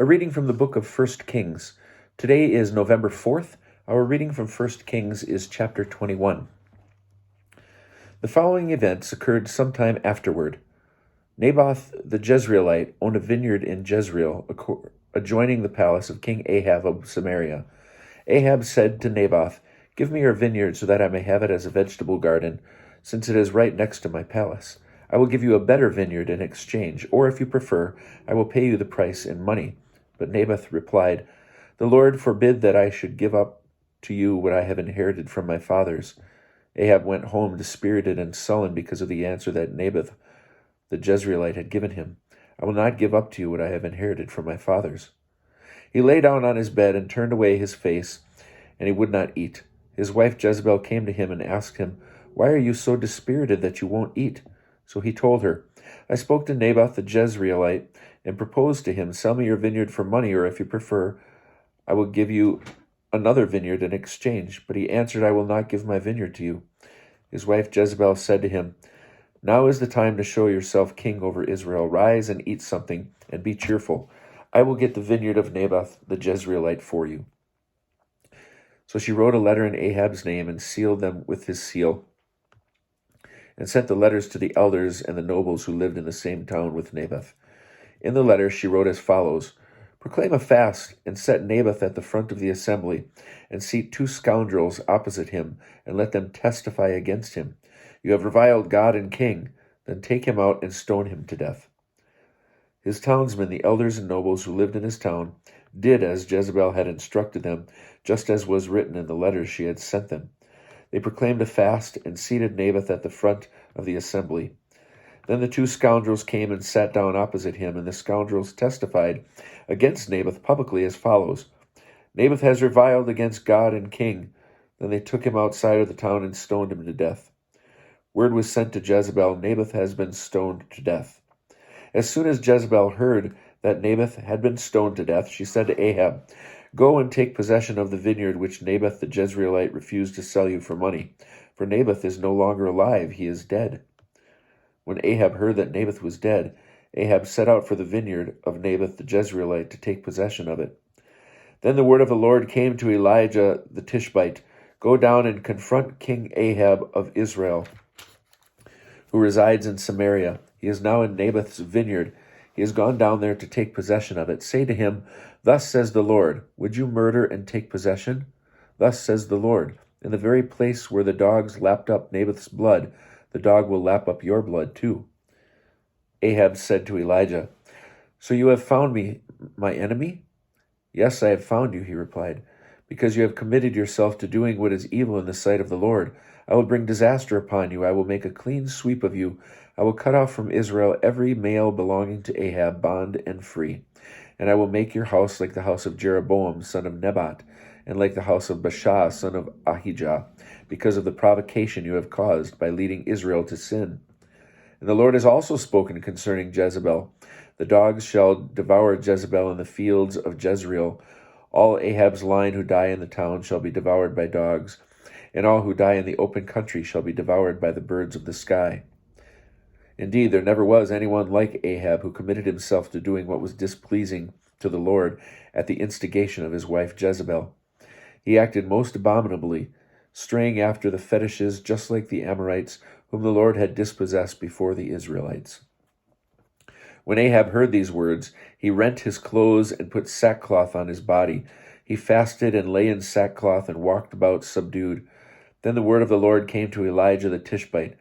A reading from the book of 1 Kings. Today is November 4th. Our reading from 1 Kings is chapter 21. The following events occurred sometime afterward. Naboth the Jezreelite owned a vineyard in Jezreel, adjoining the palace of King Ahab of Samaria. Ahab said to Naboth, "Give me your vineyard so that I may have it as a vegetable garden, since it is right next to my palace. I will give you a better vineyard in exchange, or if you prefer, I will pay you the price in money." But Naboth replied, "The Lord forbid that I should give up to you what I have inherited from my fathers." Ahab went home dispirited and sullen because of the answer that Naboth the Jezreelite had given him. "I will not give up to you what I have inherited from my fathers." He lay down on his bed and turned away his face, and he would not eat. His wife Jezebel came to him and asked him, "Why are you so dispirited that you won't eat?" So he told her, "I spoke to Naboth the Jezreelite and proposed to him, 'Sell me your vineyard for money, or if you prefer, I will give you another vineyard in exchange.' But he answered, 'I will not give my vineyard to you.' His wife Jezebel said to him, 'Now is the time to show yourself king over Israel. Rise and eat something, and be cheerful. I will get the vineyard of Naboth the Jezreelite for you.' So she wrote a letter in Ahab's name and sealed them with his seal, and sent the letters to the elders and the nobles who lived in the same town with Naboth. In the letter she wrote as follows: 'Proclaim a fast, and set Naboth at the front of the assembly, and seat 2 scoundrels opposite him, and let them testify against him. You have reviled God and king. Then take him out and stone him to death.' His townsmen, the elders and nobles who lived in his town, did as Jezebel had instructed them, just as was written in the letters she had sent them. They proclaimed a fast and seated Naboth at the front of the assembly. Then the 2 scoundrels came and sat down opposite him, and the scoundrels testified against Naboth publicly as follows: 'Naboth has reviled against God and king.' Then they took him outside of the town and stoned him to death. Word was sent to Jezebel, 'Naboth has been stoned to death.' As soon as Jezebel heard that Naboth had been stoned to death, she said to Ahab, 'Go and take possession of the vineyard which Naboth the Jezreelite refused to sell you for money, for Naboth is no longer alive, he is dead.' When Ahab heard that Naboth was dead, Ahab set out for the vineyard of Naboth the Jezreelite to take possession of it. Then the word of the Lord came to Elijah the Tishbite, 'Go down and confront King Ahab of Israel, who resides in Samaria. He is now in Naboth's vineyard. He has gone down there to take possession of it. Say to him, "Thus says the Lord, would you murder and take possession? Thus says the Lord, in the very place where the dogs lapped up Naboth's blood, the dog will lap up your blood too." Ahab said to Elijah, "So you have found me, my enemy?" "Yes, I have found you," he replied, "because you have committed yourself to doing what is evil in the sight of the Lord. I will bring disaster upon you. I will make a clean sweep of you. I will cut off from Israel every male belonging to Ahab, bond and free. And I will make your house like the house of Jeroboam, son of Nebat, and like the house of Baasha, son of Ahijah, because of the provocation you have caused by leading Israel to sin. And the Lord has also spoken concerning Jezebel. The dogs shall devour Jezebel in the fields of Jezreel. All Ahab's line who die in the town shall be devoured by dogs, and all who die in the open country shall be devoured by the birds of the sky. Indeed, there never was anyone like Ahab who committed himself to doing what was displeasing to the Lord at the instigation of his wife Jezebel. He acted most abominably, straying after the fetishes just like the Amorites, whom the Lord had dispossessed before the Israelites. When Ahab heard these words, he rent his clothes and put sackcloth on his body. He fasted and lay in sackcloth and walked about subdued. Then the word of the Lord came to Elijah the Tishbite.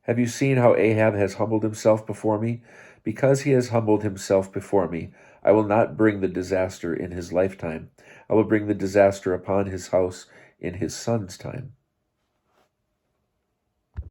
"Have you seen how Ahab has humbled himself before me? Because he has humbled himself before me, I will not bring the disaster in his lifetime. I will bring the disaster upon his house in his son's time."